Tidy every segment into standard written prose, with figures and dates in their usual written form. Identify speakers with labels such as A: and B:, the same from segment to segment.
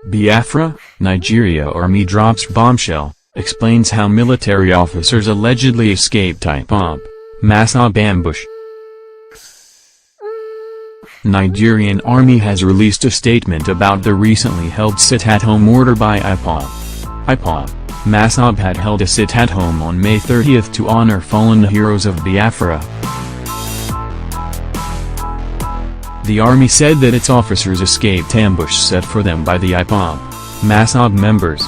A: Biafra Nigeria Army drops bombshell, explains how military officers allegedly escaped IPOBMASSOB ambush. Nigerian Army has released a statement about the recently held sit-at-home order by IPOBMASSOB had held a sit-at-home on May 30 to honor fallen heroes of Biafra. The Army said that its officers escaped ambush set for them by the IPOBMASSOB members.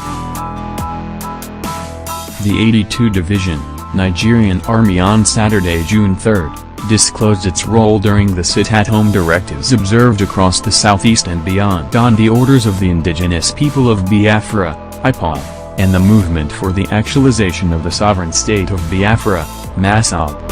A: The 82 Division, Nigerian Army on Saturday, June 3, disclosed its role during the sit-at-home directives observed across the southeast and beyond on the orders of the indigenous people of Biafra, IPOB, and the movement for the actualization of the sovereign state of Biafra, MASSOB.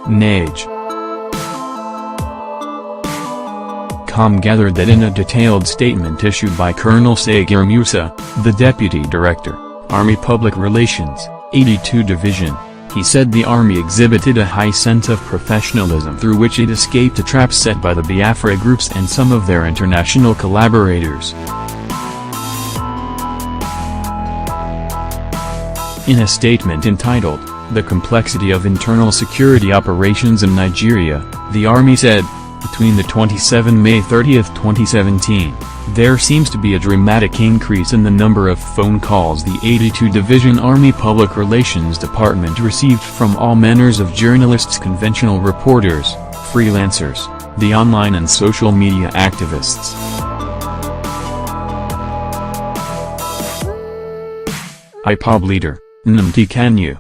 A: NAGE.com gathered that in a detailed statement issued by Colonel Sagir Musa, the Deputy Director, Army Public Relations, 82 Division, he said the Army exhibited a high sense of professionalism through which it escaped a trap set by the Biafra groups and some of their international collaborators. In a statement entitled, "The Complexity of Internal Security Operations in Nigeria," the Army said, between the 27 May 30, 2017, there seems to be a dramatic increase in the number of phone calls the 82 Division Army Public Relations Department received from all manners of journalists, conventional reporters, freelancers, the online and social media activists. IPOB leader, Nnamdi Kanu.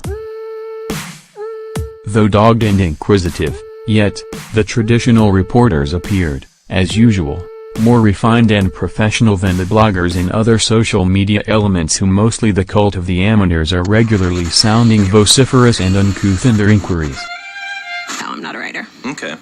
A: Though dogged and inquisitive, yet, the traditional reporters appeared, as usual, more refined and professional than the bloggers and other social media elements who, mostly the cult of the amateurs, are regularly sounding vociferous and uncouth in their inquiries.
B: No, I'm not a writer.
C: Okay.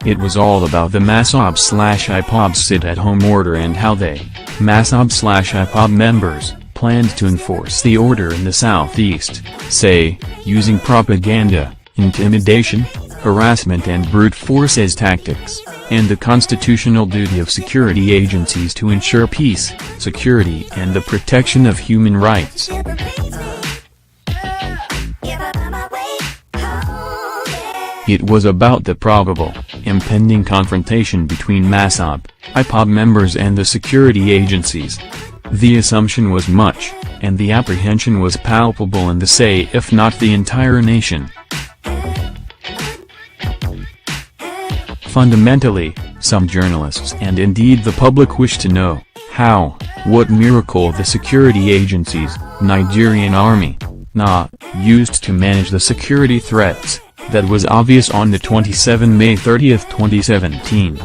A: It was all about the MASSOB/IPOB sit-at-home order and how they, MASSOB/IPOB members, planned to enforce the order in the southeast, say, using propaganda, intimidation, harassment and brute force as tactics, and the constitutional duty of security agencies to ensure peace, security and the protection of human rights. It was about the probable, impending confrontation between MASSOB/IPOB members and the security agencies. The assumption was much, and the apprehension was palpable in the say if not the entire nation. Fundamentally, some journalists and indeed the public wish to know, how, what miracle the security agencies, Nigerian Army, used to manage the security threats, that was obvious on the 27 May 30, 2017.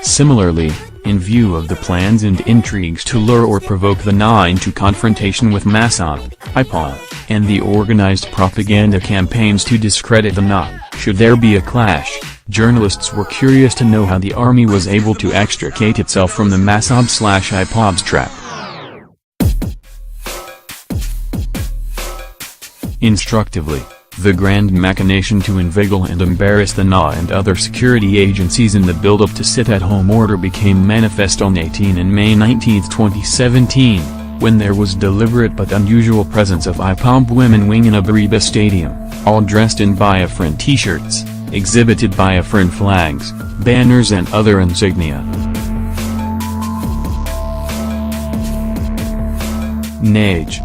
A: Similarly, in view of the plans and intrigues to lure or provoke the NA into confrontation with MASSOB/IPOB, and the organized propaganda campaigns to discredit the NA, should there be a clash, journalists were curious to know how the Army was able to extricate itself from the MASSOB/IPOB's trap. Instructively, the grand machination to inveigle and embarrass the NA and other security agencies in the build-up to sit-at-home order became manifest on 18 and May 19, 2017, when there was deliberate but unusual presence of IPOB women wing in a Bariba stadium, all dressed in Biafran t-shirts, exhibited Biafran flags, banners and other insignia. NAGE.com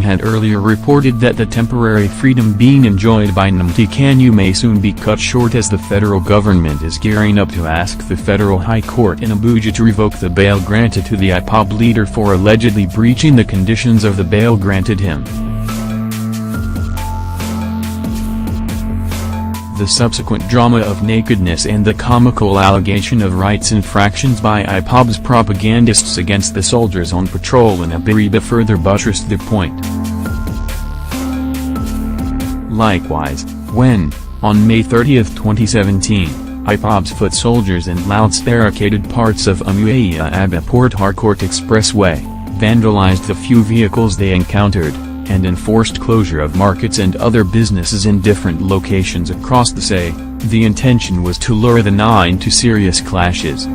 A: had earlier reported that the temporary freedom being enjoyed by Nnamdi Kanu may soon be cut short as the federal government is gearing up to ask the Federal High Court in Abuja to revoke the bail granted to the IPOB leader for allegedly breaching the conditions of the bail granted him. The subsequent drama of nakedness and the comical allegation of rights infractions by IPOB's propagandists against the soldiers on patrol in Abiriba further buttressed the point. Likewise, when, on May 30, 2017, IPOB's foot soldiers and louts barricaded parts of Umuahia Aba Port Harcourt Expressway, vandalized the few vehicles they encountered, and enforced closure of markets and other businesses in different locations across the say. The intention was to lure the Na into serious clashes.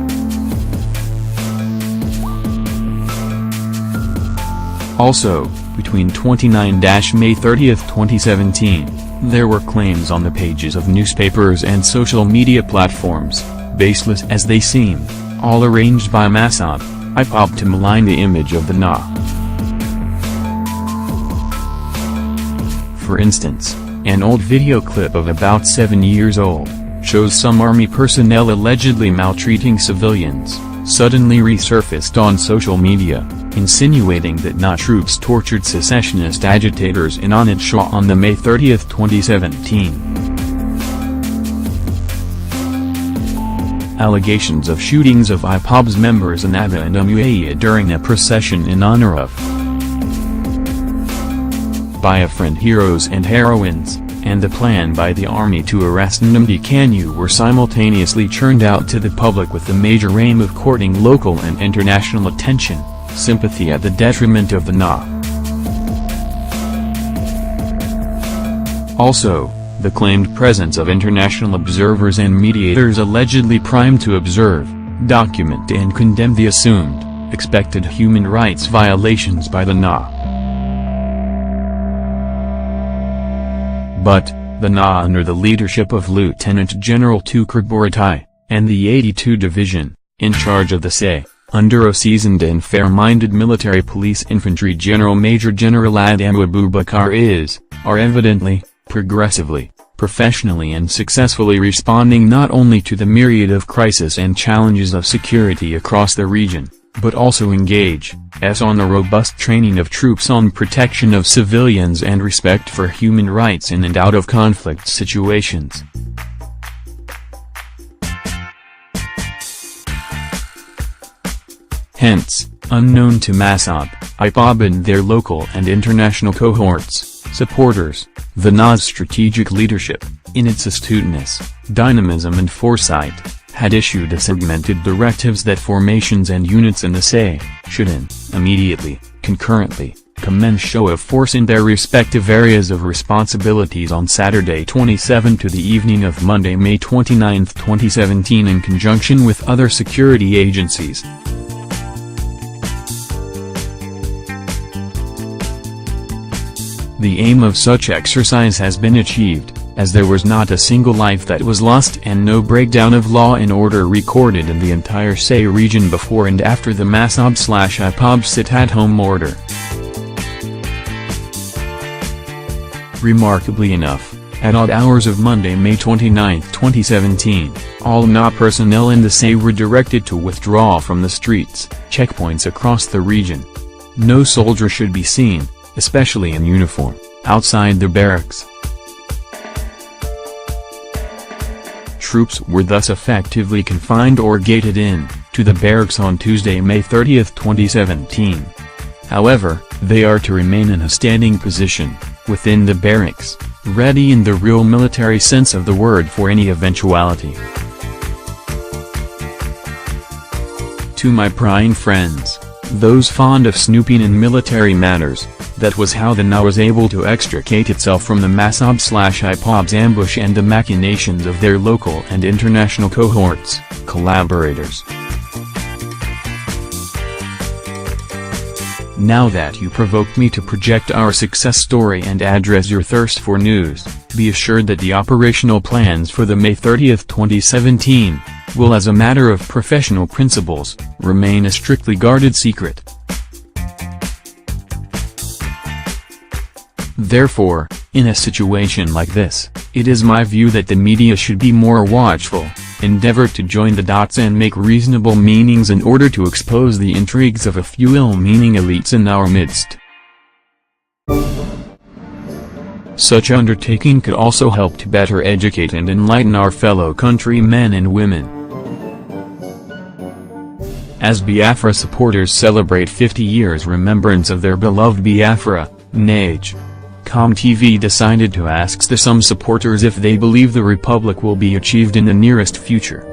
A: Also, between 29 May 30, 2017, there were claims on the pages of newspapers and social media platforms, baseless as they seem, all arranged by IPOBMASSOB, IPOB to malign the image of the Na. For instance, an old video clip of about 7 years old, shows some army personnel allegedly maltreating civilians, suddenly resurfaced on social media, insinuating that Na troops tortured secessionist agitators in Onitsha on the May 30, 2017. Allegations of shootings of IPOB's members in Aba and Umuahia during a procession in honor of Biafran heroes and heroines, and the plan by the army to arrest Nnamdi Kanu were simultaneously churned out to the public with the major aim of courting local and international attention, sympathy at the detriment of the Na. Also, the claimed presence of international observers and mediators allegedly primed to observe, document and condemn the assumed, expected human rights violations by the Na. But, the Na under the leadership of Lieutenant General Tukur Buratai, and the 82 Division, in charge of the say, under a seasoned and fair-minded military police infantry General Major General Adamu Abubakar are evidently, progressively, professionally and successfully responding not only to the myriad of crises and challenges of security across the region, but also engage on the robust training of troops on protection of civilians and respect for human rights in and out of conflict situations. Hence, unknown to IPOBMASSOB, IPOB and their local and international cohorts, supporters, the Na's strategic leadership, in its astuteness, dynamism and foresight, had issued a segmented directives that formations and units in the say, should immediately, concurrently, commence show of force in their respective areas of responsibilities on Saturday 27 to the evening of Monday May 29, 2017 in conjunction with other security agencies. The aim of such exercise has been achieved, as there was not a single life that was lost and no breakdown of law and order recorded in the entire say region before and after the IPOB/IPOB sit-at-home order. Remarkably enough, at odd hours of Monday, May 29, 2017, all Na personnel in the say were directed to withdraw from the streets, checkpoints across the region. No soldier should be seen, especially in uniform, outside their barracks. Troops were thus effectively confined or gated in, to the barracks on Tuesday, May 30, 2017. However, they are to remain in a standing position, within the barracks, ready in the real military sense of the word for any eventuality. To my prying friends, those fond of snooping in military matters, that was how the Na was able to extricate itself from the IPOB/IPOB's ambush and the machinations of their local and international cohorts, collaborators. Now that you provoked me to project our success story and address your thirst for news, be assured that the operational plans for the May 30, 2017, will as a matter of professional principles, remain a strictly guarded secret. Therefore, in a situation like this, it is my view that the media should be more watchful, endeavor to join the dots and make reasonable meanings in order to expose the intrigues of a few ill-meaning elites in our midst. Such undertaking could also help to better educate and enlighten our fellow countrymen and women. As Biafra supporters celebrate 50 years remembrance of their beloved Biafra, TV decided to ask some supporters if they believe the Republic will be achieved in the nearest future.